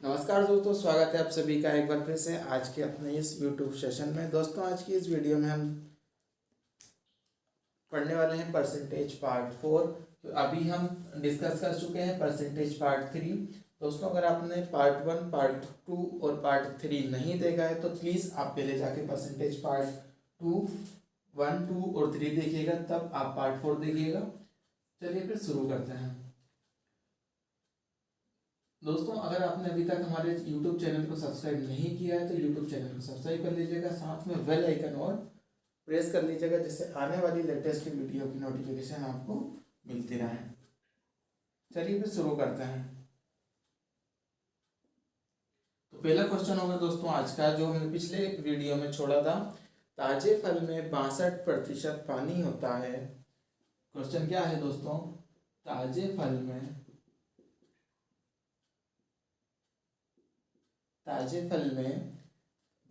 नमस्कार दोस्तों, स्वागत है आप सभी का एक बार फिर से आज के अपने इस YouTube सेशन में। दोस्तों, आज की इस वीडियो में हम पढ़ने वाले हैं परसेंटेज पार्ट 4। तो अभी हम डिस्कस कर चुके हैं परसेंटेज पार्ट 3। दोस्तों, अगर आपने पार्ट 1, पार्ट 2 और पार्ट 3 नहीं देखा है तो प्लीज़ आप पहले जाके परसेंटेज पार्ट 2, 1, 2 और 3 देखिएगा, तब आप पार्ट 4 देखिएगा। चलिए फिर शुरू करते हैं। दोस्तों, अगर आपने अभी तक हमारे YouTube चैनल को सब्सक्राइब नहीं किया है तो YouTube चैनल को सब्सक्राइब कर लीजिएगा, साथ में बेल आइकन और प्रेस कर लीजिएगा, जिससे आने वाली लेटेस्ट वीडियो की नोटिफिकेशन आपको मिलती रहे। चलिए फिर शुरू करते हैं। तो पहला क्वेश्चन होगा दोस्तों आज का, जो हमने पिछले वीडियो में छोड़ा था। ताजे फल में 62% पानी होता है। क्वेश्चन क्या है दोस्तों? ताजे फल में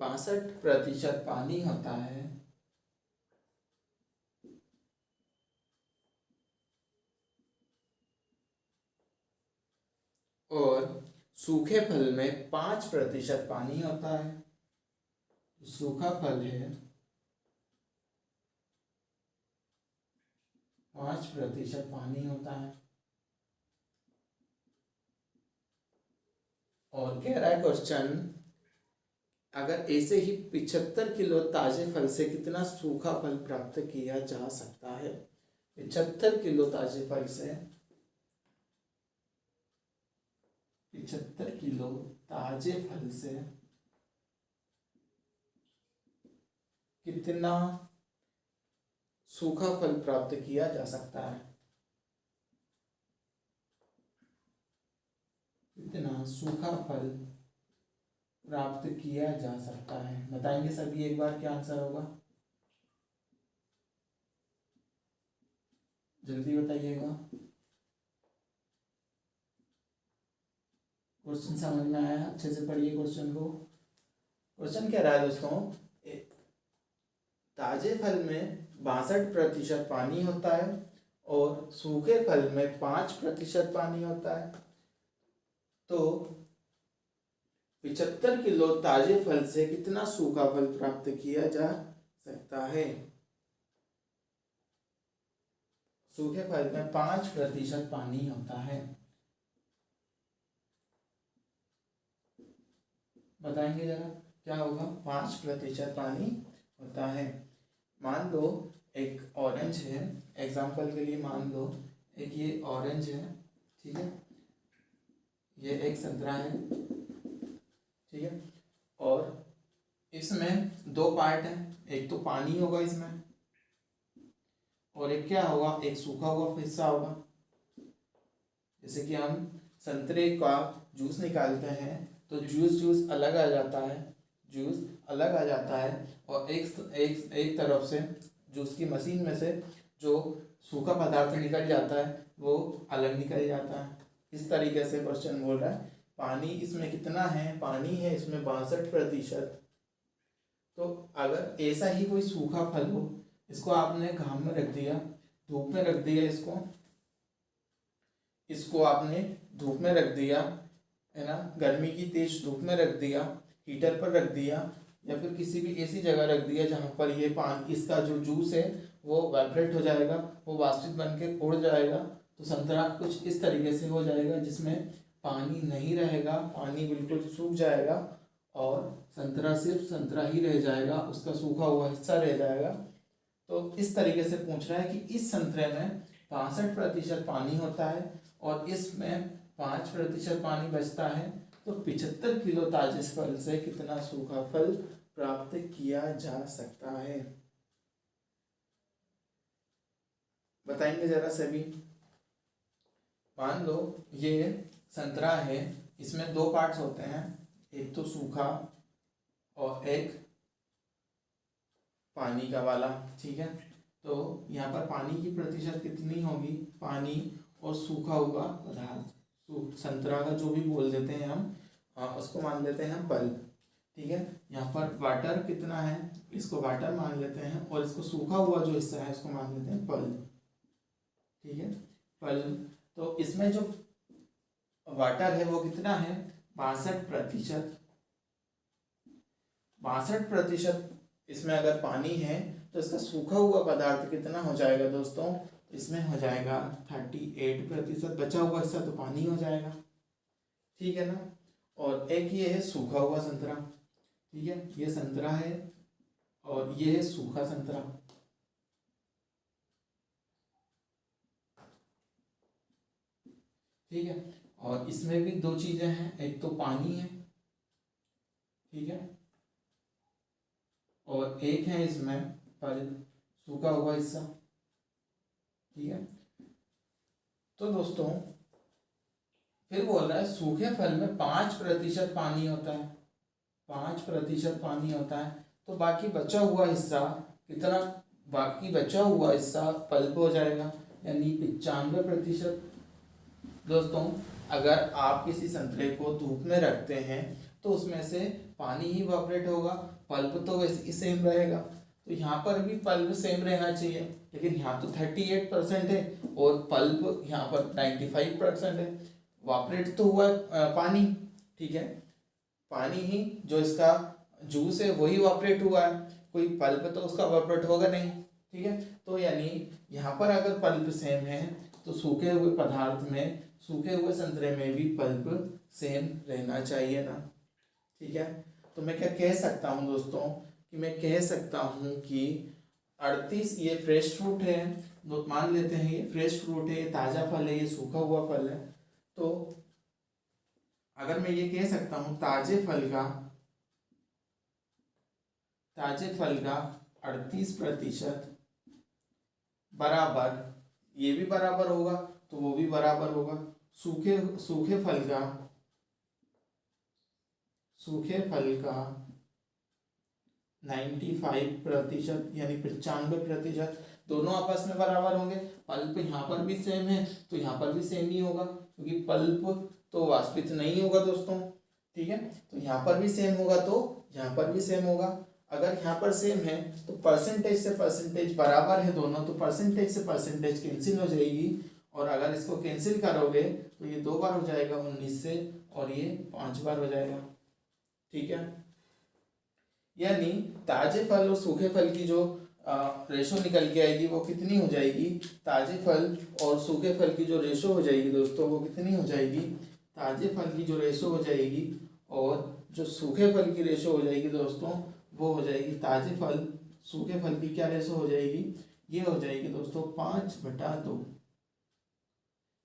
62% पानी होता है और सूखे फल में 5% पानी होता है। सूखा फल है 5% पानी होता है। और कह रहा है क्वेश्चन, अगर ऐसे ही 75 किलो ताजे फल से कितना सूखा फल प्राप्त किया जा सकता है? 75 किलो ताजे फल से 75 किलो ताजे फल से कितना सूखा फल प्राप्त किया जा सकता है? कितना सूखा फल प्राप्त किया जा सकता है? बताएंगे सभी एक बार, क्या आंसर होगा? जल्दी बताइएगा। क्वेश्चन समझ में आया? अच्छे से पढ़िए क्वेश्चन को। क्वेश्चन क्या रहा है दोस्तों? ताजे फल में 62% पानी होता है और सूखे फल में 5% पानी होता है। तो 75 किलो ताजे फल से कितना सूखा फल प्राप्त किया जा सकता है? सूखे फल में 5% पानी होता है। बताएंगे जरा क्या होगा? 5% पानी होता है। मान लो एक ऑरेंज है, एग्जाम्पल के लिए मान लो एक ये ऑरेंज है, ठीक है, ये एक संतरा है, ठीक है, और इसमें दो पार्ट हैं, एक तो पानी होगा इसमें और एक क्या होगा, एक सूखा हुआ हिस्सा होगा। जैसे कि हम संतरे का जूस निकालते हैं तो जूस अलग आ जाता है, जूस अलग आ जाता है, और एक तरफ से जूस की मशीन में से जो सूखा पदार्थ निकल जाता है वो अलग निकल जाता है। इस तरीके से क्वेश्चन बोल रहा है। पानी इसमें कितना है? पानी है इसमें 62%। तो अगर ऐसा ही कोई सूखा फल हो, इसको आपने घाम में रख दिया, धूप में रख दिया, इसको आपने धूप में रख दिया, है ना, गर्मी की तेज धूप में रख दिया, हीटर पर रख दिया, या फिर किसी भी ऐसी जगह रख दिया जहाँ पर ये पानी, इसका जो जूस है वो वाइब्रेट हो जाएगा, वो वाष्पित बन के उड़ जाएगा। तो संतरा कुछ इस तरीके से हो जाएगा जिसमें पानी नहीं रहेगा, पानी बिल्कुल सूख जाएगा और संतरा सिर्फ संतरा ही रह जाएगा, उसका सूखा हुआ हिस्सा रह जाएगा। तो इस तरीके से पूछ रहा है कि इस संतरे में 65% पानी होता है और इसमें 5% पानी बचता है, तो 75 किलो ताजे फल से कितना सूखा फल प्राप्त किया जा सकता है? बताएंगे जरा सभी। मान लो ये संतरा है, इसमें दो पार्ट्स होते हैं, एक तो सूखा और एक पानी का वाला, ठीक है। तो यहाँ पर पानी की प्रतिशत कितनी होगी? पानी और सूखा हुआ पदार्थ, संतरा का जो भी बोल देते हैं हम, उसको मान लेते हैं बल्ब, ठीक है। यहाँ पर वाटर कितना है? इसको वाटर मान लेते हैं, और इसको सूखा हुआ जो हिस्सा है उसको मान लेते हैं बल्ब, ठीक है, बल्ब। तो इसमें जो वाटर है वो कितना है? 62%। 62% इसमें अगर पानी है तो इसका सूखा हुआ पदार्थ कितना हो जाएगा दोस्तों, इसमें हो जाएगा 38%। बचा हुआ हिस्सा तो पानी हो जाएगा, ठीक है ना। और एक ये है सूखा हुआ संतरा, ठीक है, ये संतरा है और ये है सूखा संतरा। ठीक है, और इसमें भी दो चीजें हैं, एक तो पानी है, ठीक है, और एक है इसमें फल, सूखा हुआ हिस्सा, ठीक है। तो दोस्तों फिर बोल रहा है सूखे फल में 5% पानी होता है, 5% पानी होता है, तो बाकी बचा हुआ हिस्सा कितना, बाकी बचा हुआ हिस्सा पल्प हो जाएगा, यानी 95%। दोस्तों अगर आप किसी संतरे को धूप में रखते हैं तो उसमें से पानी ही इवापोरेट होगा, पल्प तो वैसे ही सेम रहेगा। तो यहाँ पर भी पल्प सेम रहना चाहिए, लेकिन यहाँ तो 38% है और पल्प यहाँ पर 95% है। वापरेट तो हुआ पानी, ठीक है, पानी ही जो इसका जूस है वही वापरेट हुआ है, कोई पल्प तो उसका वापरेट होगा नहीं, ठीक है। तो यानी यहाँ पर अगर पल्प सेम है तो सूखे हुए पदार्थ में, सूखे हुए संतरे में भी पल्प सेम रहना चाहिए ना, ठीक है। तो मैं क्या कह सकता हूँ दोस्तों, कि मैं कह सकता हूँ कि 38 ये फ्रेश फ्रूट है, मान लेते हैं ये फ्रेश फ्रूट है, ये ताज़ा फल है, ये सूखा हुआ फल है। तो अगर मैं ये कह सकता हूँ ताजे फल का 38% बराबर, ये भी बराबर होगा तो वो भी बराबर होगा, सूखे सूखे फल का 95% यानी 95%, दोनों आपस में बराबर होंगे। पल्प यहाँ पर भी सेम है तो यहाँ पर भी सेम ही होगा, क्योंकि पल्प तो वाष्पित नहीं होगा दोस्तों, ठीक है। तो यहाँ पर भी सेम होगा तो यहाँ पर भी सेम होगा। अगर यहाँ पर सेम है तो परसेंटेज से परसेंटेज बराबर है दोनों, तो परसेंटेज से परसेंटेज कैंसिल हो जाएगी, और अगर इसको कैंसिल करोगे तो ये 2 बार हो जाएगा 19 से, और ये 5 बार हो जाएगा, ठीक है। यानी ताजे फल और सूखे फल की जो रेशो निकल के आएगी वो कितनी हो जाएगी, ताजे फल और सूखे फल की जो रेशो हो जाएगी दोस्तों वो कितनी हो जाएगी, ताजे फल की जो रेशो हो जाएगी और जो सूखे फल की रेशो हो जाएगी दोस्तों वो हो जाएगी, ताजे फल सूखे फल की क्या रेशो हो जाएगी, ये हो जाएगी दोस्तों 5/2,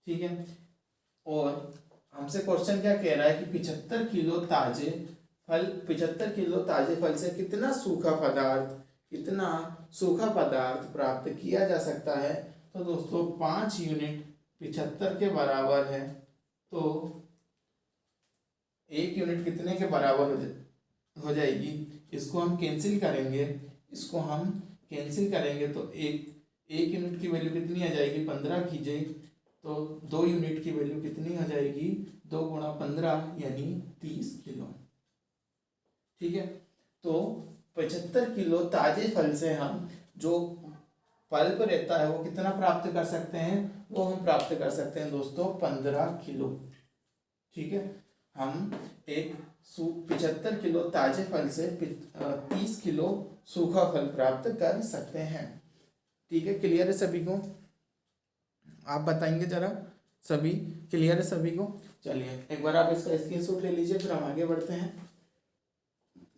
ठीक है। और हमसे क्वेश्चन क्या कह रहा है कि 75 किलो ताजे फल, 75 किलो ताजे फल से कितना सूखा पदार्थ प्राप्त किया जा सकता है। तो दोस्तों 5 यूनिट 75 के बराबर है, तो 1 यूनिट कितने के बराबर हो जाएगी, इसको हम कैंसिल करेंगे तो एक यूनिट की वैल्यू कितनी आ जाएगी, 15 कीजिए तो 2 यूनिट की वैल्यू कितनी हो जाएगी, 2 गुणा 15 यानी 30 किलो, ठीक है। तो 75 किलो ताजे फल से हम जो पल्प रहता है वो कितना प्राप्त कर सकते हैं, वो हम प्राप्त कर सकते हैं दोस्तों 15 किलो, ठीक है। हम 75 किलो ताजे फल से 30 किलो सूखा फल प्राप्त कर सकते हैं, ठीक है। क्लियर है सभी को, आप बताएंगे जरा, सभी क्लियर है सभी को। चलिए एक बार आप इसका स्क्रीनशॉट ले लीजिए, फिर हम आगे बढ़ते हैं,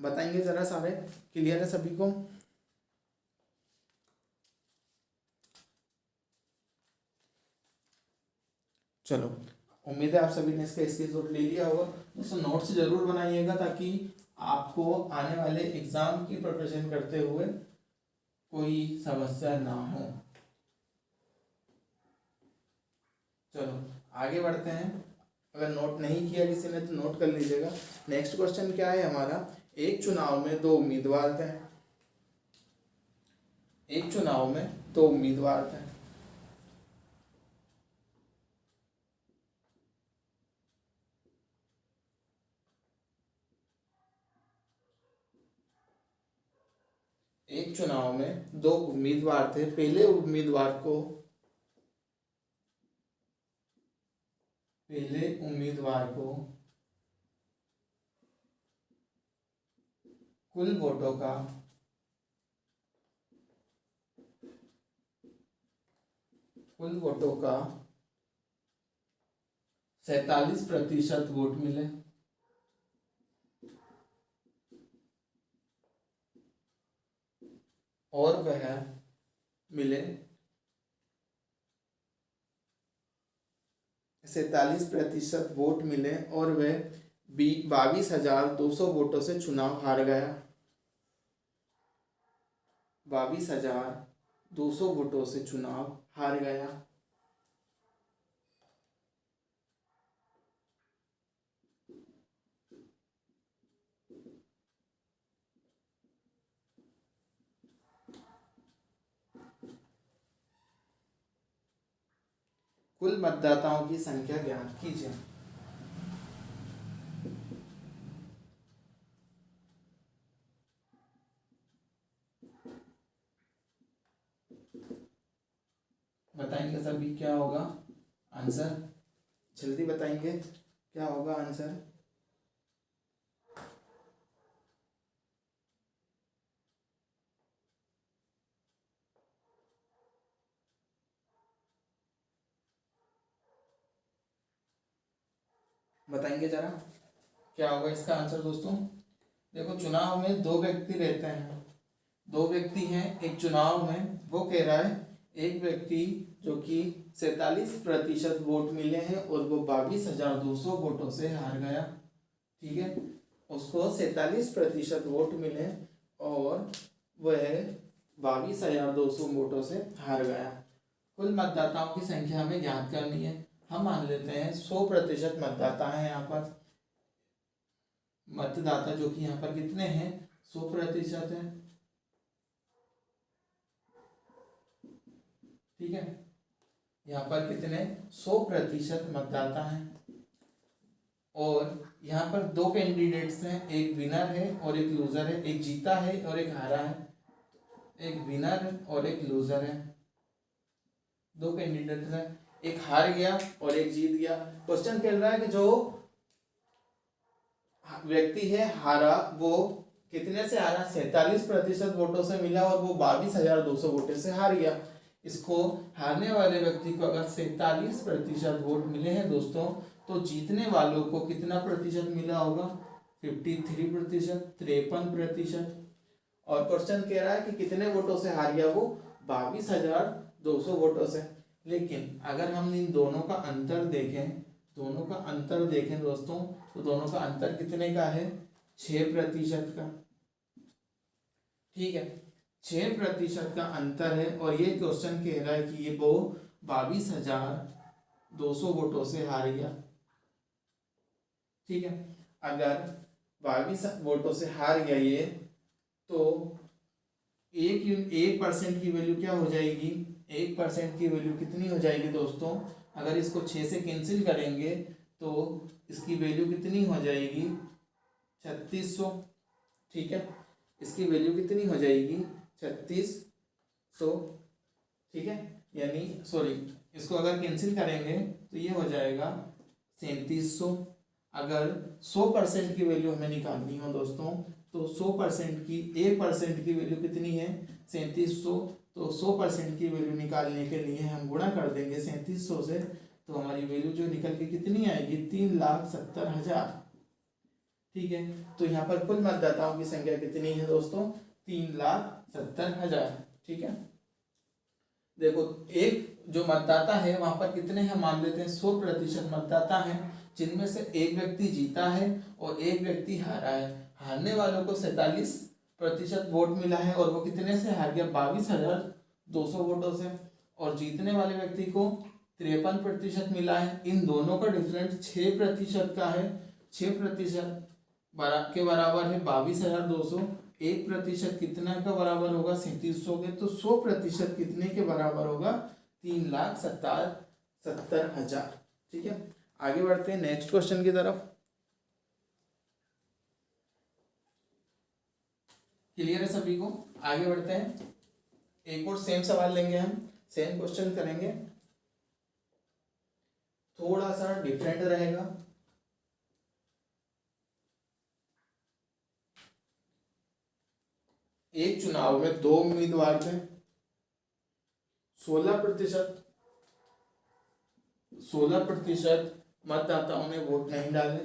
बताएंगे जरा सारे, क्लियर है सभी को। चलो उम्मीद है आप सभी ने इसका स्क्रीनशॉट ले लिया होगा। दोस्तों नोट्स जरूर बनाइएगा ताकि आपको आने वाले एग्जाम की प्रिपरेशन करते हुए कोई समस्या ना हो। चलो आगे बढ़ते हैं, अगर नोट नहीं किया किसी ने तो नोट कर लीजिएगा। नेक्स्ट क्वेश्चन क्या है हमारा, एक चुनाव में 2 उम्मीदवार थे, एक चुनाव में 2 उम्मीदवार थे, एक चुनाव में 2 उम्मीदवार थे। पहले उम्मीदवार को कुल वोटों का 47% वोट मिले और वह मिले 47% वोट मिले और वह 22,200 वोटों से चुनाव हार गया। 22,200 वोटों से चुनाव हार गया। कुल मतदाताओं की संख्या ज्ञात कीजिए। बताएंगे सभी क्या होगा आंसर? जल्दी बताएंगे क्या होगा आंसर? बताएंगे जरा क्या होगा इसका आंसर दोस्तों? देखो, चुनाव में दो व्यक्ति रहते हैं, दो व्यक्ति हैं एक चुनाव में। वो कह रहा है एक व्यक्ति जो कि 47% वोट मिले हैं और वो 22,200 वोटों से हार गया। ठीक है, उसको 47% वोट मिले और वह 22,200 वोटों से हार गया। कुल मतदाताओं की संख्या हमें ज्ञात करनी है। हम मान लेते हैं 100% मतदाता है यहाँ पर। मतदाता जो कि यहाँ पर कितने हैं? 100% है। ठीक है, यहाँ पर कितने? 100% मतदाता हैं और यहाँ पर दो कैंडिडेट्स हैं, एक विनर है और एक लूजर है, एक जीता है और एक हारा है। एक विनर और एक लूजर है, दो कैंडिडेट्स हैं, एक हार गया और एक जीत गया। क्वेश्चन कह रहा है कि जो व्यक्ति है हारा वो कितने से हारा? 47% वोटों से मिला और वो 22,200 वोटों से हार गया। इसको हारने वाले व्यक्ति को अगर 47% वोट मिले हैं दोस्तों, तो जीतने वालों को कितना प्रतिशत मिला होगा? 53%, 53%। और क्वेश्चन कह रहा है कि कितने वोटों से हार गया वो? 22,200 वोटों से। लेकिन अगर हम इन दोनों का अंतर देखें, दोस्तों, तो दोनों का अंतर कितने का है? 6% का। ठीक है, 6% का अंतर है और ये क्वेश्चन कह रहा है कि ये वो 22,200 वोटों से हार गया। ठीक है, अगर 22 वोटों से हार गया ये, तो 1% की वैल्यू क्या हो जाएगी? 1% की वैल्यू कितनी हो जाएगी दोस्तों? अगर इसको 6 से कैंसिल करेंगे तो इसकी वैल्यू कितनी हो जाएगी? 3600। ठीक है, इसकी वैल्यू कितनी हो जाएगी? 3600। ठीक है, यानी सॉरी, इसको अगर कैंसिल करेंगे तो ये हो जाएगा 3700। अगर 100% की वैल्यू हमें निकालनी हो दोस्तों, तो 100% की 1% की वैल्यू कितनी है? 3700। तो 100% की वैल्यू निकालने के लिए हम गुणा कर देंगे 3700 से, तो हमारी वैल्यू जो निकल के कितनी आएगी? 3,70,000। ठीक है, तो यहाँ पर कुल मतदाताओं की संख्या कितनी है दोस्तों? 3,70,000। ठीक है, देखो, एक जो मतदाता है वहां पर कितने हैं? मान लेते हैं 100% मतदाता हैं, जिनमें से एक व्यक्ति जीता है और एक व्यक्ति हारा है। हारने वालों को 47% वोट मिला है और वो कितने से हार गया? 22,200 वोटों से। और जीतने वाले व्यक्ति को 53% मिला है। इन दोनों का डिफरेंस 6% का है। 6% के बराबर है 22,200। 1% कितना का बराबर होगा? 3700 के। तो 100% कितने के बराबर होगा? 3,70,000। ठीक है, आगे बढ़ते हैं नेक्स्ट क्वेश्चन की तरफ। क्लियर है सभी को? आगे बढ़ते हैं, एक और सेम सवाल लेंगे, हम सेम क्वेश्चन करेंगे, थोड़ा सा डिफरेंट रहेगा। एक चुनाव में 2 उम्मीदवार थे, 16% 16% मतदाताओं ने वोट नहीं डाले।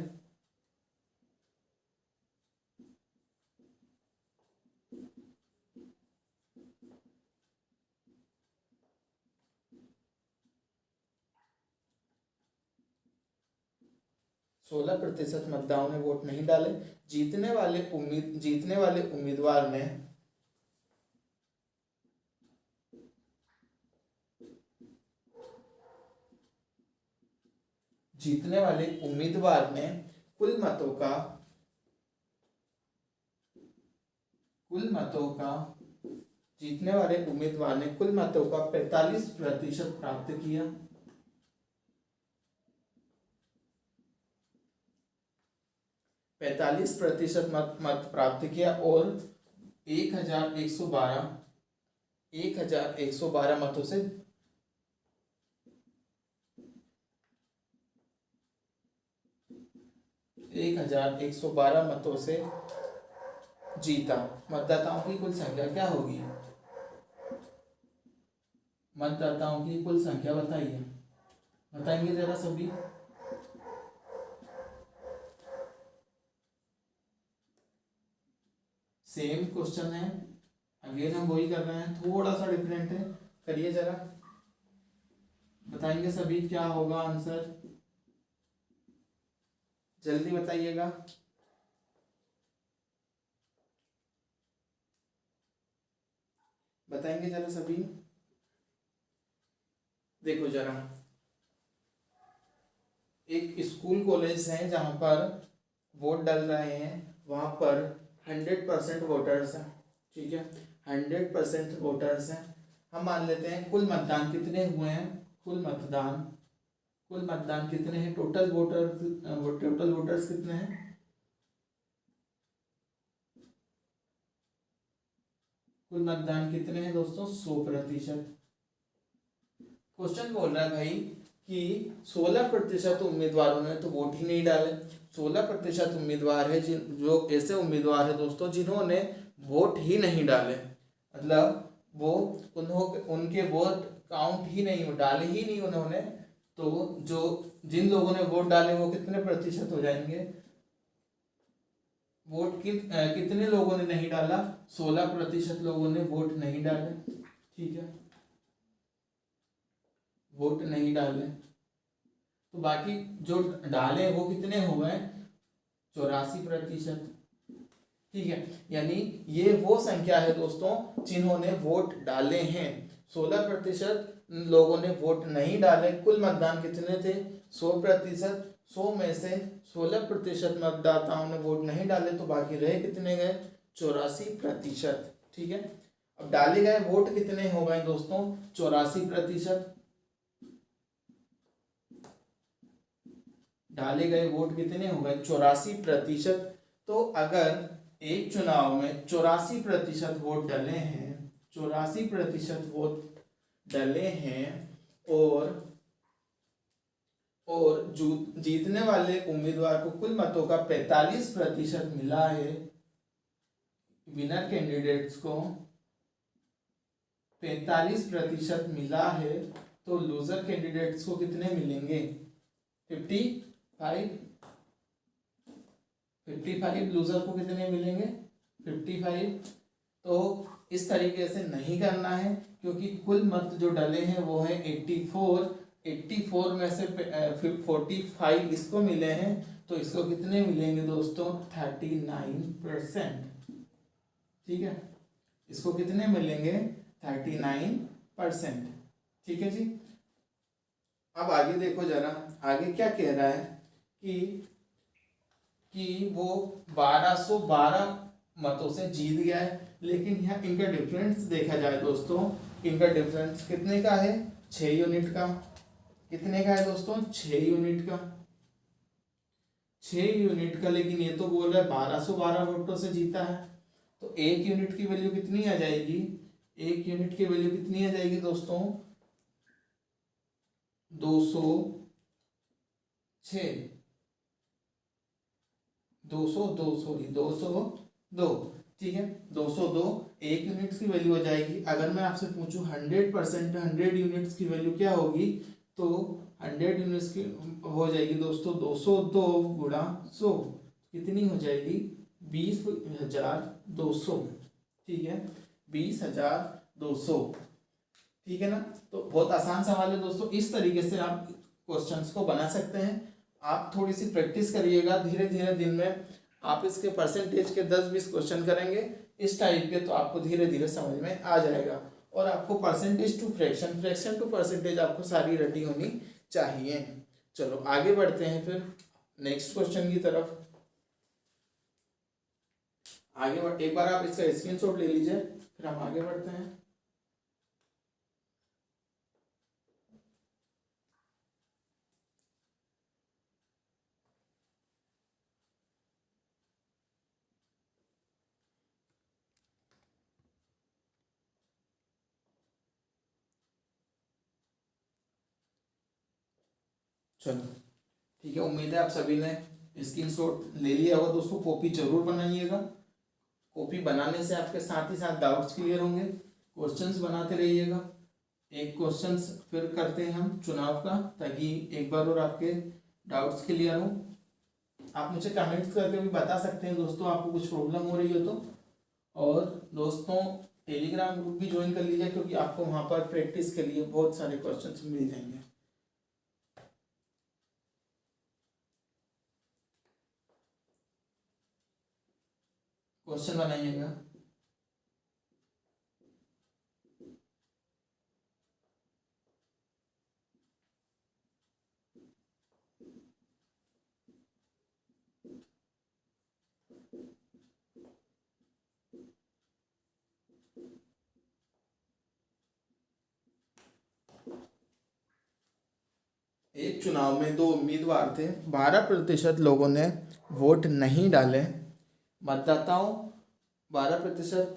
16% मतदाताओं ने वोट नहीं डाले। जीतने वाले उम्मीदवार ने कुल मतों का 45% प्राप्त किया। 45% मत प्राप्त किया और 1112 मतों से 1112 मतों से जीता। मतदाताओं की कुल संख्या क्या होगी? मतदाताओं की कुल संख्या बताएंगे जरा सभी। सेम क्वेश्चन है, अगेन हम वही कर रहे हैं, थोड़ा सा डिफरेंट है, करिए जरा। बताएंगे सभी क्या होगा आंसर, जल्दी बताइएगा। बताएंगे जरा सभी। देखो जरा, एक स्कूल कॉलेज है जहां पर वोट डाल रहे हैं, वहां पर 100% वोटर्स हैं, ठीक है, 100% वोटर्स हैं। हम मान लेते हैं कुल मतदान कितने हुए हैं, कुल मतदान कितने हैं, टोटल वोटर्स कितने हैं? कुल मतदान कितने हैं दोस्तों? 100%। क्वेश्चन बोल रहा है भाई कि 16% उम्मीदवारों ने तो वोट ही नहीं डाले। 16% उम्मीदवार है जो ऐसे उम्मीदवार है दोस्तों जिन्होंने वोट ही नहीं डाले, मतलब वो उनके वोट काउंट ही नहीं, डाले ही नहीं उन्होंने। तो जो जिन लोगों ने वोट डाले वो कितने प्रतिशत हो जाएंगे? कितने लोगों ने नहीं डाला? 16% लोगों ने वोट नहीं डाले, ठीक है, वोट नहीं डाले। तो बाकी जो डाले वो कितने हो गए? 84%, ठीक है। यानी ये वो संख्या है दोस्तों जिन्होंने वोट डाले हैं। 16% लोगों ने वोट नहीं डाले। कुल मतदान कितने थे? 100%। 100 में से 16% मतदाताओं ने वोट नहीं डाले, तो बाकी रहे कितने गए? 84%, ठीक है। अब डाले गए वोट कितने हो गए दोस्तों? 84%। डाले गए वोट कितने हो गए? 84%। तो अगर एक चुनाव में 84% वोट डले हैं, 84% वोट डले हैं और जीतने वाले उम्मीदवार को कुल मतों का 45% मिला है, विनर कैंडिडेट्स को 45% मिला है, तो लूजर कैंडिडेट्स को कितने मिलेंगे? 55 लूजर को कितने मिलेंगे? 55। तो इस तरीके से नहीं करना है, क्योंकि कुल मत जो डले हैं वो है 84 में से 45 इसको मिले हैं, तो इसको कितने मिलेंगे दोस्तों? 39%, ठीक है, इसको कितने मिलेंगे? 39%, ठीक है जी। अब आगे देखो जरा, आगे क्या कह रहा है कि वो 1212 मतों से जीत गया है, लेकिन यहाँ इनका डिफरेंस देखा जाए दोस्तों, इनका डिफरेंस कितने का है? 6 यूनिट का। कितने का है दोस्तों? 6 यूनिट का, 6 यूनिट का। लेकिन ये तो बोल रहा है 1212 वोटों से जीता है, तो 1 यूनिट की वैल्यू कितनी आ जाएगी? 1 यूनिट की वैल्यू कितनी आ जाएगी दोस्तों? 206, 202, ठीक है, 202। 1 यूनिट्स की वैल्यू हो जाएगी। अगर मैं आपसे पूछूं 100% 100 यूनिट्स की वैल्यू क्या होगी, तो 100 यूनिट्स की हो जाएगी दोस्तों 202 गुणा 100, कितनी हो जाएगी 20,200। ठीक है, 20,200। ठीक है ना। तो बहुत आसान सवाल है दोस्तों, इस तरीके से आप क्वेश्चंस को बना सकते हैं। आप थोड़ी सी प्रैक्टिस करिएगा, धीरे धीरे दिन में आप इसके परसेंटेज के 10-20 क्वेश्चन करेंगे इस टाइप के, तो आपको धीरे धीरे समझ में आ जाएगा। और आपको percentage to fraction, fraction to percentage आपको सारी रटी होनी चाहिए। चलो आगे बढ़ते हैं फिर नेक्स्ट क्वेश्चन की तरफ। एक बार आप इसका स्क्रीनशॉट ले लीजिए, फिर हम आगे बढ़ते हैं। चलो ठीक है, उम्मीद है आप सभी ने स्क्रीनशॉट ले लिया होगा दोस्तों। कॉपी जरूर बनाइएगा, कॉपी बनाने से आपके साथ ही साथ डाउट्स क्लियर होंगे। क्वेश्चंस बनाते रहिएगा। एक क्वेश्चंस फिर करते हैं हम चुनाव का, ताकि एक बार और आपके डाउट्स क्लियर हो। आप मुझे कमेंट्स करके भी बता सकते हैं दोस्तों, आपको कुछ प्रॉब्लम हो रही हो तो। और दोस्तों टेलीग्राम ग्रुप भी ज्वाइन कर लीजिए, क्योंकि आपको वहाँ पर प्रैक्टिस के लिए बहुत सारे क्वेश्चंस मिल जाएंगे। क्वेश्चन बनाइएगा। एक चुनाव में दो उम्मीदवार थे, 12% लोगों ने वोट नहीं डाले। मतदाताओं 12%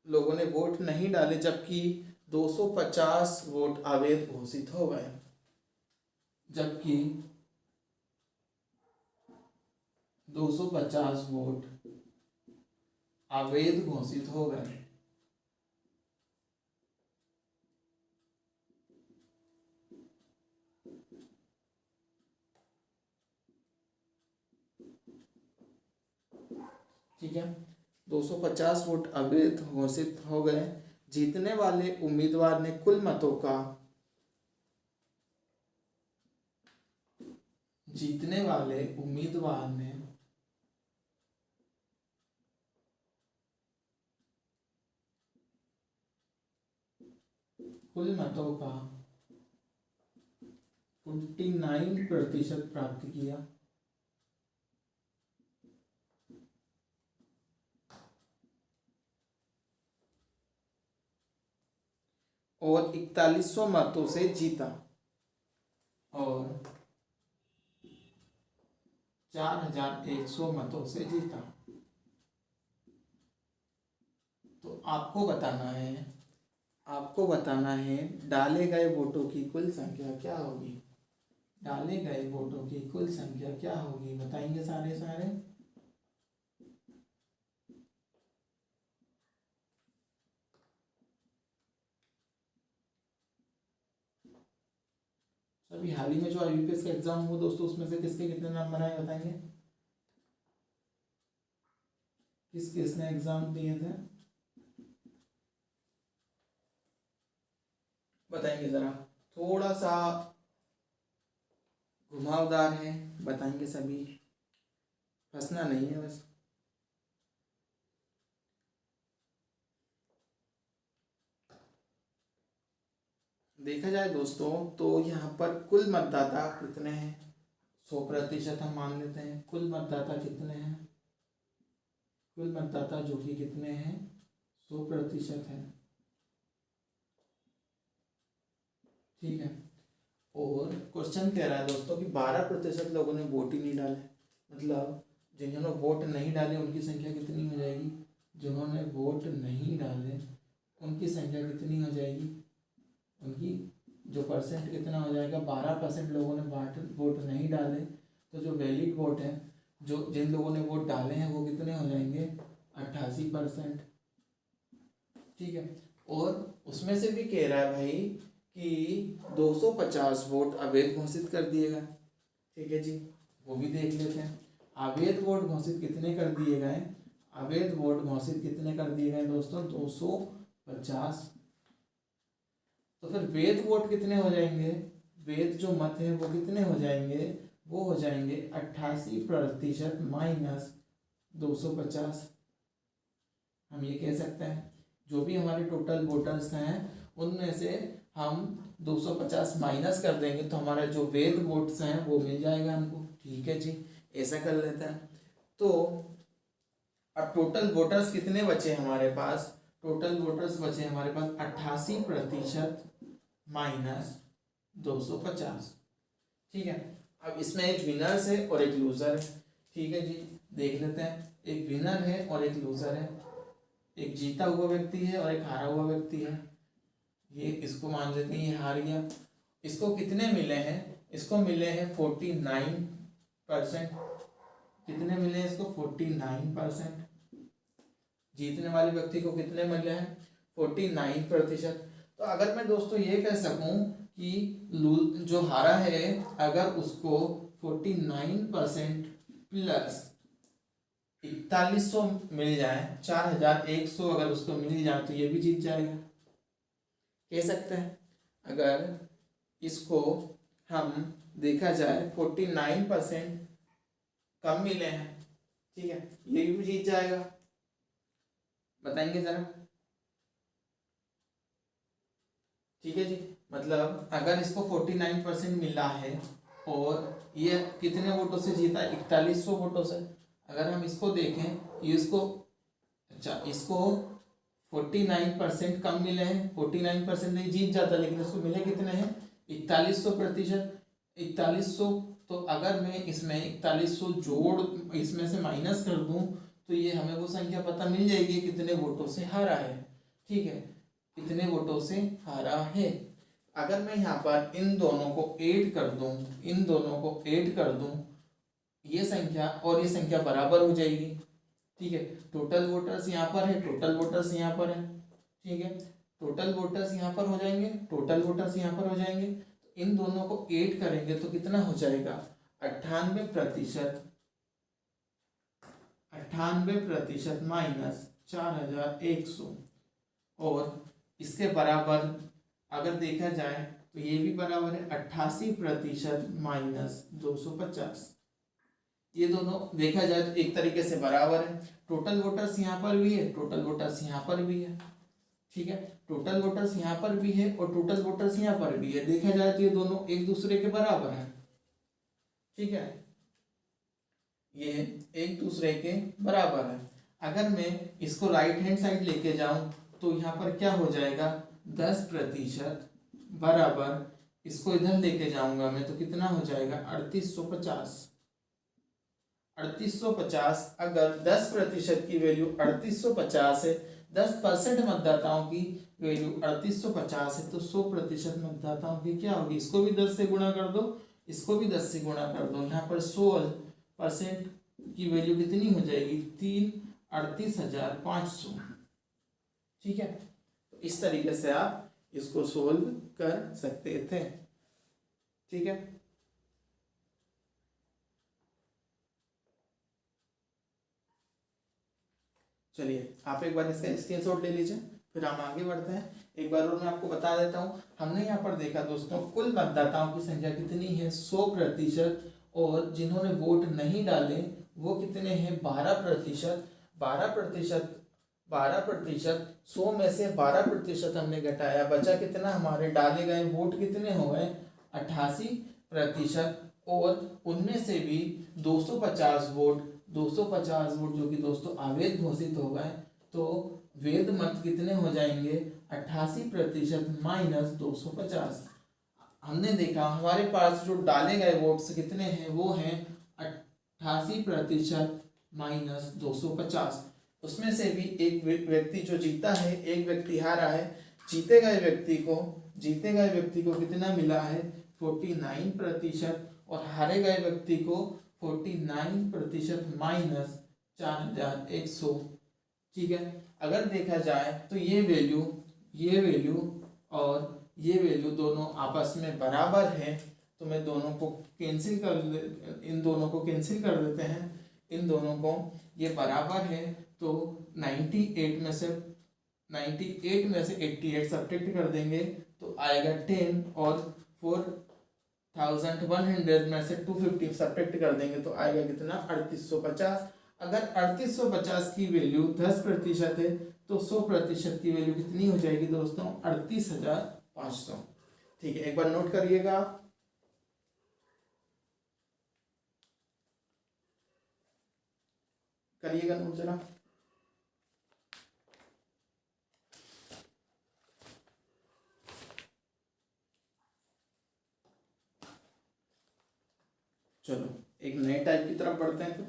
लोगों ने वोट नहीं डाले, जबकि 250 वोट अवैध घोषित हो गए। जबकि 250 वोट अवैध घोषित हो गए। ठीक है, 250 वोट अवैध घोषित हो गए। जीतने वाले उम्मीदवार ने कुल मतों का जीतने वाले उम्मीदवार ने कुल मतों का 49% प्राप्त किया। और 4100 मतों से जीता। और 4100 मतों से जीता। तो आपको बताना है डाले गए वोटों की कुल संख्या क्या होगी। डाले गए वोटों की कुल संख्या क्या होगी, बताएंगे सारे अभी हाल ही में जो IBPS का एग्जाम हुआ दोस्तों, उसमें से किसके कितने नंबर आए बताएंगे। किसने एग्जाम दिए थे बताएंगे जरा। थोड़ा सा घुमावदार है, बताएंगे सभी, फंसना नहीं है बस। देखा जाए दोस्तों तो यहाँ पर कुल मतदाता कितने हैं, 100% हम मान लेते हैं। कुल मतदाता कितने हैं, कुल मतदाता जो कि कितने हैं 100% है। ठीक है, और क्वेश्चन कह रहा है दोस्तों कि 12% लोगों ने वोट ही नहीं डाले। मतलब जिन्होंने वोट नहीं डाले उनकी संख्या कितनी हो जाएगी, जिन्होंने वोट नहीं डाले उनकी संख्या कितनी हो जाएगी, उनकी जो परसेंट कितना हो जाएगा, 12% लोगों ने वोट नहीं डाले। तो जो वैलिड वोट है, जो जिन लोगों ने वोट डाले हैं वो कितने हो जाएंगे 88%। ठीक है। और उसमें से भी कह रहा है भाई कि 250 वोट अवैध घोषित कर दिए गए। ठीक है जी, वो भी देख लेते हैं। अवैध वोट घोषित कितने कर दिए गए? अवैध वोट घोषित कितने कर दिए गए दोस्तों? 250। तो फिर वैध वोट कितने हो जाएंगे? वैध जो मत है वो कितने हो जाएंगे? वो हो जाएंगे 88% माइनस 250। हम ये कह सकते हैं जो भी हमारे टोटल वोटर्स हैं उनमें से हम 250 माइनस कर देंगे तो हमारा जो वैध वोट्स हैं वो मिल जाएगा हमको। ठीक है जी, ऐसा कर लेते हैं। तो अब टोटल वोटर्स कितने बचे हमारे पास? टोटल वोटर्स बचे हमारे पास 88% माइनस 250। ठीक है। अब इसमें एक विनर्स है और एक लूजर है। ठीक है जी, देख लेते हैं। एक विनर है और एक लूजर है। एक जीता हुआ व्यक्ति है और एक हारा हुआ व्यक्ति है। ये इसको मान लेते हैं ये हार गया। इसको कितने मिले हैं? इसको मिले हैं 49%। कितने मिले हैं इसको? 49%। जीतने वाले व्यक्ति को कितने मिले हैं? 49%। तो अगर मैं दोस्तों ये कह सकूं कि जो हारा है अगर उसको 49% प्लस 4100 मिल जाए, 4100 अगर उसको मिल जाए तो ये भी जीत जाएगा। कह सकते हैं अगर इसको हम देखा जाए 49% कम मिले हैं, ठीक है, ये भी जीत जाएगा। बताएंगे जरा। ठीक है जी, मतलब अगर इसको 49% मिला है और ये कितने वोटों से जीता? 4100 वोटों से। अगर हम इसको देखें, ये इसको इसको 49% कम मिले हैं। 49% नहीं जीत जाता, लेकिन इसको मिले कितने हैं? 4100%। 4100। तो अगर मैं इसमें 4100 जोड़ इसमें से माइनस कर दूं तो ये हमें वो संख्या पता मिल जाएगी कितने वोटों से हारा है। ठीक है, कितने वोटों से हारा है। अगर मैं यहाँ पर इन दोनों को ऐड कर दूं, इन दोनों को ऐड कर दूं, ये संख्या और ये संख्या बराबर हो जाएगी। ठीक है, टोटल वोटर्स यहाँ पर है, टोटल वोटर्स यहाँ पर है। ठीक है, टोटल वोटर्स यहाँ पर हो जाएंगे, टोटल वोटर्स यहाँ पर हो जाएंगे। तो इन दोनों को ऐड करेंगे तो कितना हो जाएगा? 98%। 98% माइनस 4100। और इसके बराबर अगर देखा जाए तो ये भी बराबर है 88% माइनस 250। ये दोनों देखा जाए तो एक तरीके से बराबर है। टोटल वोटर्स यहाँ पर भी है, टोटल वोटर्स यहाँ पर भी है। ठीक है, टोटल वोटर्स यहाँ पर भी है और टोटल वोटर्स यहाँ पर भी है। देखा जाए तो ये दोनों एक दूसरे के बराबर है। ठीक है, ये एक दूसरे के बराबर है। अगर मैं इसको राइट हैंड साइड लेके जाऊं तो यहाँ पर क्या हो जाएगा? 10% बराबर, इसको इधर लेके जाऊंगा मैं तो कितना हो जाएगा? 3850। 3850। अगर 10% की वैल्यू 3850 है, 10% मतदाताओं की वैल्यू 3850 है, तो 100% मतदाताओं की क्या होगी? इसको भी 10 से गुणा कर दो, इसको भी 10 से गुणा कर दो। यहाँ पर 100% की वैल्यू कितनी हो जाएगी? 3,38,500। ठीक है, तो इस तरीके से आप इसको सोल्व कर सकते थे। ठीक है, चलिए आप एक बार इसका स्क्रीनशॉट ले लीजिए, फिर हम आगे बढ़ते हैं। एक बार और मैं आपको बता देता हूँ, हमने यहाँ पर देखा दोस्तों कुल मतदाताओं की संख्या कितनी है? 100%। और जिन्होंने वोट नहीं डाले वो कितने हैं? 12%। 12%। 12%। 100 में से 12% हमने घटाया, बचा कितना? हमारे डाले गए वोट कितने हो गए? 88%। और उनमें से भी 250 वोट जो कि दोस्तों अवैध घोषित हो गए। तो वैध मत कितने हो जाएंगे? 88% माइनस 250। हमने देखा हमारे पास जो डाले गए वोट्स कितने हैं? वो हैं 88% माइनस 250। उसमें से भी एक व्यक्ति जो जीता है, एक व्यक्ति हारा है। जीते गए व्यक्ति को कितना मिला है? 49%। और हारे गए व्यक्ति को 49% माइनस 4100। ठीक है, अगर देखा जाए तो ये वैल्यू और ये वैल्यू दोनों आपस में बराबर है, तो मैं दोनों को कैंसिल इन दोनों को कैंसिल कर देते हैं। इन दोनों को, ये बराबर है तो 98 में से 88 सब्ट्रैक्ट कर देंगे तो आएगा 10, और 4100 में से 250 सब्ट्रैक्ट कर देंगे तो आएगा कितना, 3850। अगर 3850 की वैल्यू 10% है तो 100% की वैल्यू कितनी हो जाएगी दोस्तों, 38,500। ठीक है, एक बार नोट करिएगा आप। करिएगा नोट जरा। चलो एक नए टाइप की तरफ बढ़ते हैं। तो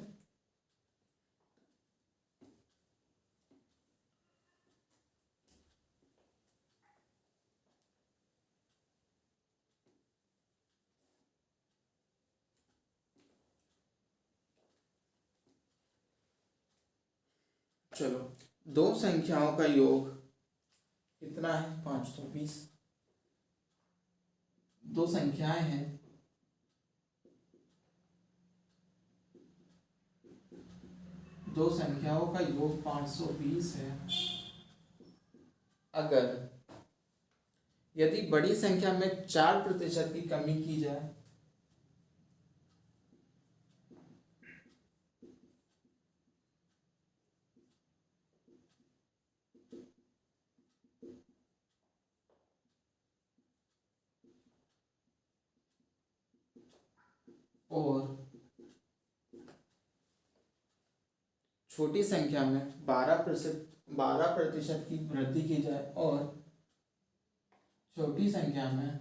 चलो, दो संख्याओं का योग कितना है, 520। दो संख्याएं हैं, दो संख्याओं का योग 520 है। अगर यदि बड़ी संख्या में 4% की कमी की जाए, और छोटी संख्या में 12% की वृद्धि की जाए, और छोटी संख्या में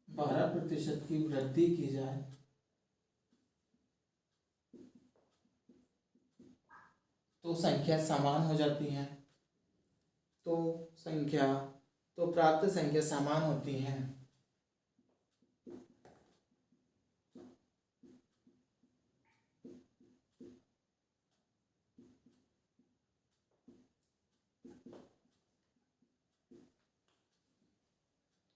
12% की वृद्धि की जाए, तो संख्या समान हो जाती है। तो प्राप्त संख्या समान होती है।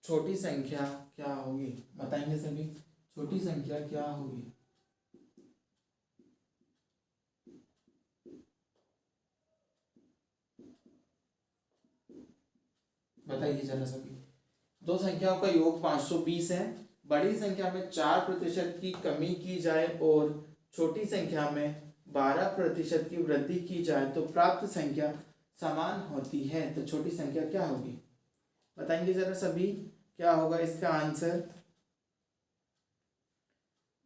छोटी संख्या क्या होगी, बताएंगे सभी। छोटी संख्या क्या होगी, बताइए जरा सभी। दो संख्याओं का योग 520 है। बड़ी संख्या में 4% की कमी की जाए और छोटी संख्या में 12% की वृद्धि की जाए तो प्राप्त संख्या समान होती है। तो छोटी संख्या क्या होगी, बताएंगे जरा सभी। क्या होगा इसका आंसर,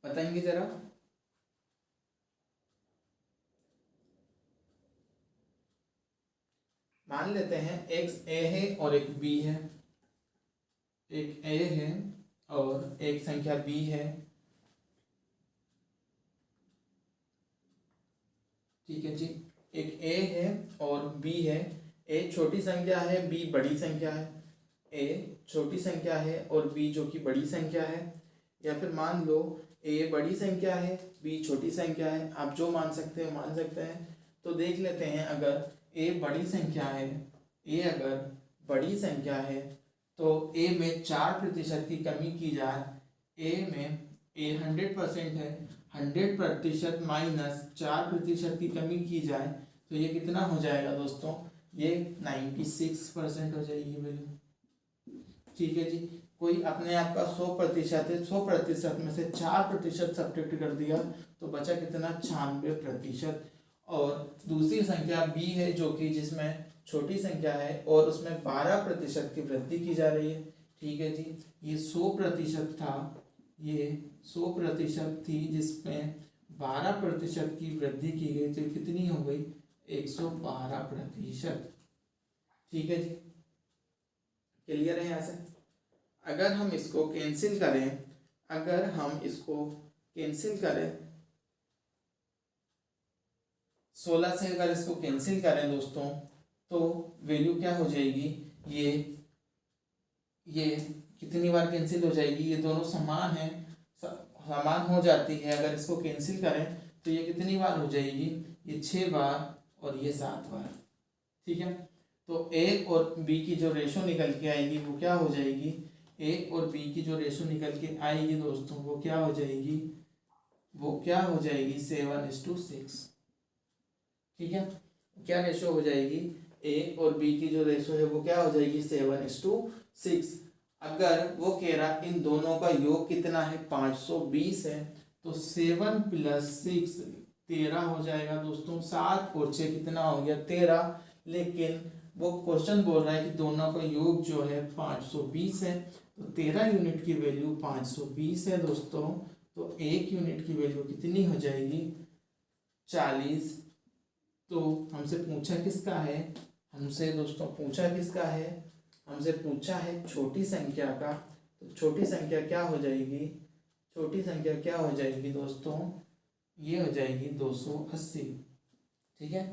बताएंगे जरा। मान लेते हैं एक ए है और एक बी है। एक ए है और एक संख्या बी है। ठीक है जी, एक ए है और बी है। ए छोटी संख्या है, बी बड़ी संख्या है। ए छोटी संख्या है और बी जो कि बड़ी संख्या है, या फिर मान लो ए बड़ी संख्या है, बी छोटी संख्या है। आप जो मान सकते हो मान सकते हैं। तो देख लेते हैं, अगर ए बड़ी संख्या है, ए अगर बड़ी संख्या है तो ए में 4% की कमी की जाए। ए 100% है, 100% माइनस 4% की कमी की जाए तो ये कितना हो जाएगा दोस्तों, ये 96% हो जाएगी वैल्यू। ठीक है जी, कोई अपने आप का 100% है, 100% में से 4% सब्ट्रैक्ट कर दिया तो बचा कितना, 96%। और दूसरी संख्या बी है जो कि जिसमें छोटी संख्या है और उसमें 12% की वृद्धि की जा रही है। ठीक है जी, ये 100% था, ये 100% थी जिसमें 12% की वृद्धि की गई तो कितनी हो गई, 112%। ठीक है जी, क्लियर है यहाँ से। अगर हम इसको कैंसिल करें, अगर हम इसको कैंसिल करें 16 से, अगर इसको कैंसिल करें दोस्तों तो वैल्यू क्या हो जाएगी, ये कितनी बार कैंसिल हो जाएगी, ये दोनों समान है, समान हो जाती है, अगर इसको कैंसिल करें तो ये कितनी बार हो जाएगी, ये 6 बार और ये 7 बार। ठीक है, तो ए और बी की जो रेशो निकल के आएगी वो क्या हो जाएगी, ए और बी की जो रेशो निकल के आएगी दोस्तों वो क्या हो जाएगी, वो क्या हो जाएगी 7:6। ठीक है, क्या रेशो हो जाएगी, ए और बी की जो रेशो है वो क्या हो जाएगी 7:6। अगर वो कह रहा इन दोनों का योग कितना है 520 है, तो 7 + 6 13 हो जाएगा दोस्तों। 7 और 6 कितना हो गया 13, लेकिन वो क्वेश्चन बोल रहा है कि दोनों का योग जो है 520 है, तो 13 यूनिट की वैल्यू 520 है दोस्तों। तो 1 यूनिट की वैल्यू कितनी हो जाएगी 40। तो हमसे पूछा किसका है, हमसे दोस्तों पूछा किसका है, हमसे पूछा है छोटी संख्या का। तो छोटी संख्या क्या हो जाएगी, छोटी संख्या क्या हो जाएगी दोस्तों, ये हो जाएगी 280। ठीक है,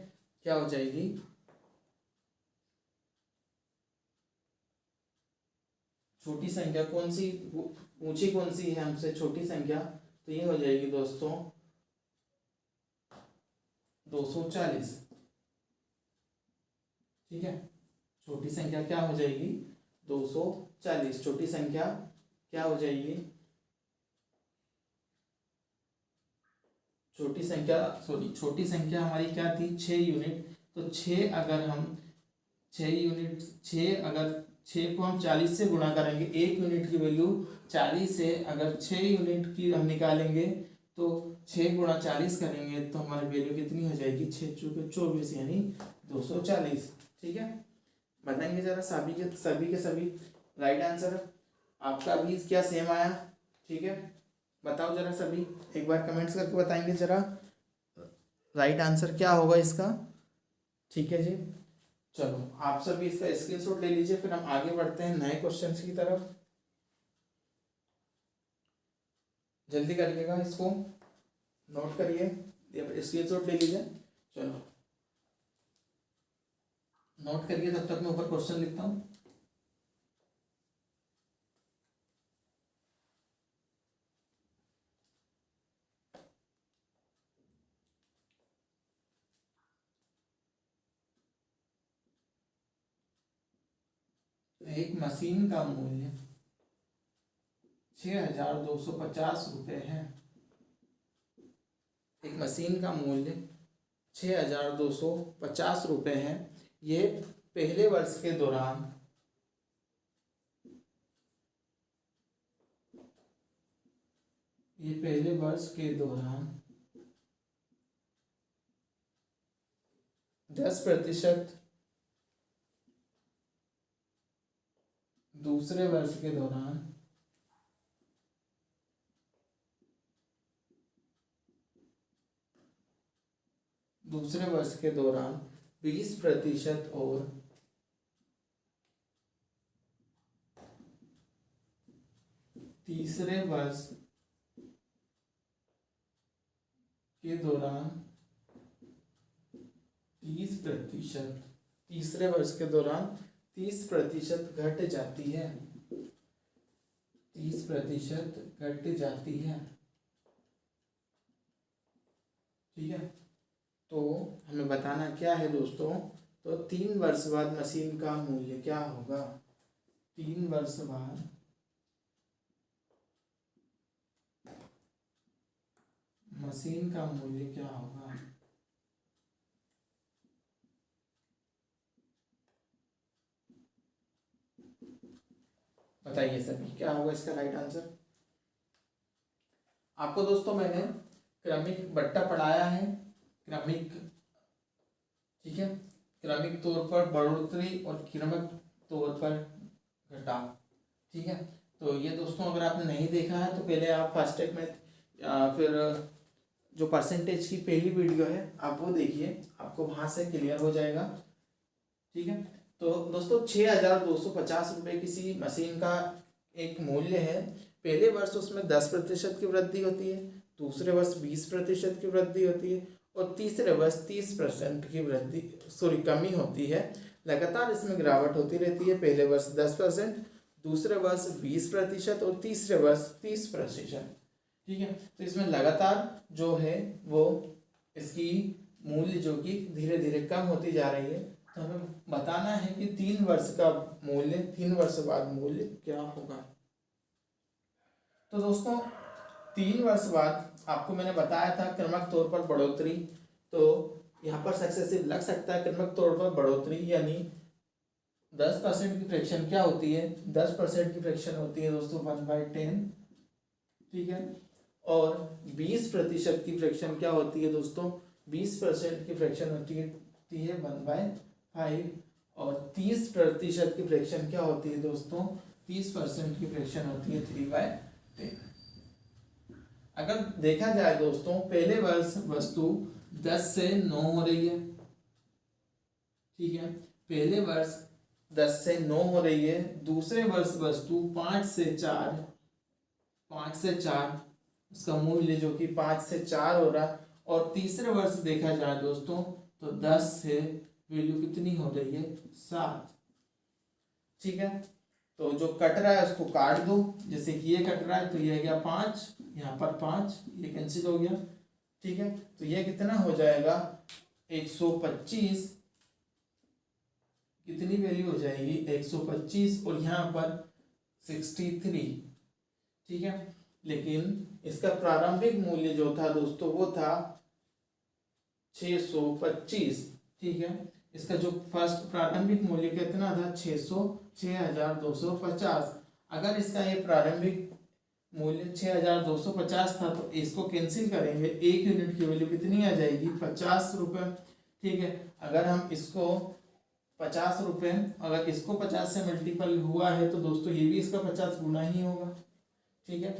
क्या हो जाएगी, छोटी संख्या कौन सी ऊंची कौन सी है हमसे छोटी संख्या, तो ये हो जाएगी दोस्तों 240। ठीक है, छोटी संख्या क्या हो जाएगी 240। छोटी संख्या क्या हो जाएगी, छोटी संख्या छोटी संख्या हमारी क्या थी 6 यूनिट। तो 6 अगर हम 6 यूनिट 6 अगर 6 को हम 40 से गुणा करेंगे, 1 यूनिट की वैल्यू 40 है, अगर 6 यूनिट की हम निकालेंगे तो 6 × 40 करेंगे तो हमारी वैल्यू कितनी हो जाएगी 6 × 24 यानी 240। ठीक है, बताएंगे जरा सभी के सभी राइट आंसर आपका भी क्या सेम आया। ठीक है, बताओ जरा सभी एक बार कमेंट्स करके बताएंगे जरा राइट आंसर क्या होगा इसका। ठीक है जी, चलो आप सभी इसका स्क्रीनशॉट ले लीजिए, फिर हम आगे बढ़ते हैं नए क्वेश्चंस की तरफ। जल्दी करिएगा, इसको नोट करिए, स्क्रीनशॉट ले लीजिए। चलो नोट करिए, तब तक मैं ऊपर क्वेश्चन लिखता हूँ। एक मशीन का मूल्य 6,250 रुपये है। एक मशीन का मूल्य 6,250 रुपये है। ये पहले वर्ष के दौरान 10%, दूसरे वर्ष के दौरान 20% और तीसरे वर्ष के दौरान 30%, तीसरे वर्ष के दौरान 30% घट जाती है, 30% घट जाती है। ठीक है, तो हमें बताना क्या है दोस्तों, तो 3 वर्ष बाद मशीन का मूल्य क्या होगा, 3 वर्ष बाद मशीन का मूल्य क्या होगा। बताइए सभी क्या होगा इसका राइट आंसर। आपको दोस्तों मैंने क्रमिक बट्टा पढ़ाया है, क्रमिक, ठीक है, क्रमिक तौर पर बढ़ोतरी और क्रमिक तौर पर घटाव। ठीक है, तो ये दोस्तों अगर आपने नहीं देखा है तो पहले आप फास्ट ट्रैक में फिर जो परसेंटेज की पहली वीडियो है आप वो देखिए, आपको वहाँ से क्लियर हो जाएगा। ठीक है, तो दोस्तों 6,250 रुपये किसी मशीन का एक मूल्य है। पहले वर्ष उसमें 10% की वृद्धि होती है, दूसरे वर्ष 20% की वृद्धि होती है और तीसरे वर्ष 30% की वृद्धि कमी होती है। लगातार इसमें गिरावट होती रहती है, पहले वर्ष 10%, दूसरे वर्ष 20% और तीसरे वर्ष 30%। ठीक है। तो इसमें लगातार जो है वो इसकी मूल्य जो कि धीरे धीरे कम होती जा रही है। तो हमें बताना है कि 3 वर्ष का मूल्य, 3 वर्ष बाद मूल्य क्या होगा। तो दोस्तों 3 वर्ष बाद आपको मैंने बताया था क्रमिक तौर पर बढ़ोतरी, तो यहाँ पर सक्सेसिव लग सकता है। क्रमिक तौर पर बढ़ोतरी यानी 10% की फ्रैक्शन क्या होती है, 10% की फ्रैक्शन होती है दोस्तों 1/10, ठीक है। और 20% की फ्रैक्शन क्या होती है दोस्तों, 20% की फ्रैक्शन होती है 1/5। और 30% की फ्रैक्शन क्या होती है दोस्तों, 30% की फ्रैक्शन होती है 3/10। अगर देखा जाए दोस्तों पहले वर्ष वस्तु 10 से 9 हो रही है, ठीक है, पहले वर्ष 10 से 9 हो रही है। दूसरे वर्ष वस्तु 5 से 4 उसका मूल्य जो कि 5 से 4 हो रहा है। और तीसरे वर्ष देखा जाए दोस्तों तो 10 से वैल्यू कितनी हो रही है, 7, ठीक है। तो जो कट रहा है उसको काट दो, जैसे कि ये कट रहा है तो ये हो गया 5, यहाँ पर 5, ये कैंसिल हो गया, ठीक है। तो ये कितना हो जाएगा 125, कितनी वैल्यू हो जाएगी 125, और यहाँ पर 63, ठीक है। लेकिन इसका प्रारंभिक मूल्य जो था दोस्तों वो था 625, ठीक है। इसका जो फर्स्ट प्रारंभिक मूल्य कितना था 6250। अगर इसका ये प्रारंभिक मूल्य 6250 था तो इसको कैंसिल करेंगे, 1 यूनिट की वैल्यू कितनी आ जाएगी 50 रुपये, ठीक है। अगर हम इसको 50 रुपये, अगर इसको 50 से मल्टीपल हुआ है तो दोस्तों ये भी इसका 50 गुना ही होगा, ठीक है।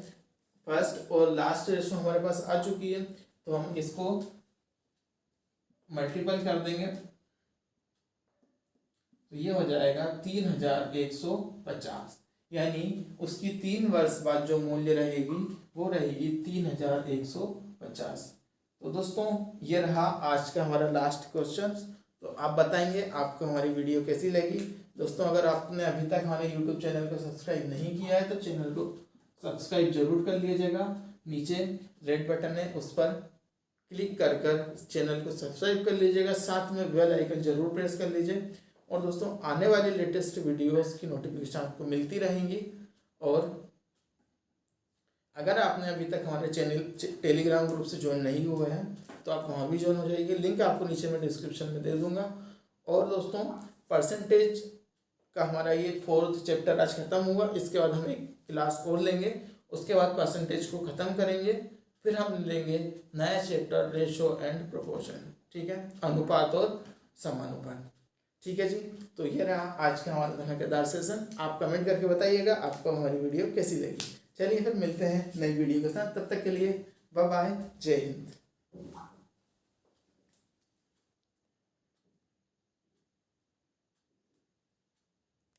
फर्स्ट और लास्ट रेशो हमारे पास आ चुकी है, तो हम इसको मल्टीपल कर देंगे तो ये हो जाएगा 3150, यानी उसकी 3 वर्ष बाद जो मूल्य रहेगी वो रहेगी 3150। तो दोस्तों ये रहा आज का हमारा लास्ट क्वेश्चन। तो आप बताएंगे आपको हमारी वीडियो कैसी लगी। दोस्तों अगर आपने अभी तक हमारे यूट्यूब चैनल को सब्सक्राइब नहीं किया है तो चैनल को सब्सक्राइब जरूर कर लीजिएगा। नीचे रेड बटन है उस पर क्लिक कर चैनल को सब्सक्राइब कर लीजिएगा, साथ में बेल आइकन जरूर प्रेस कर लीजिए। और दोस्तों आने वाली लेटेस्ट वीडियोस की नोटिफिकेशन आपको मिलती रहेंगी। और अगर आपने अभी तक हमारे चैनल टेलीग्राम ग्रुप से ज्वाइन नहीं हुए हैं तो आप वहाँ भी ज्वाइन हो जाइए, लिंक आपको नीचे मैं डिस्क्रिप्शन में दे दूँगा। और दोस्तों परसेंटेज का हमारा ये 4th चैप्टर आज खत्म हुआ, इसके बाद हम एक क्लास और लेंगे, उसके बाद परसेंटेज को ख़त्म करेंगे, फिर हम लेंगे नया चैप्टर रेशो एंड प्रोपोर्शन, ठीक है, अनुपात और समानुपात, ठीक है जी। तो ये रहा आज का हमारा धमाकेदार सेशन। आप कमेंट करके बताइएगा आपको हमारी वीडियो कैसी लगी। चलिए फिर मिलते हैं नई वीडियो के साथ, तब तक के लिए बाय बाय, जय हिंद।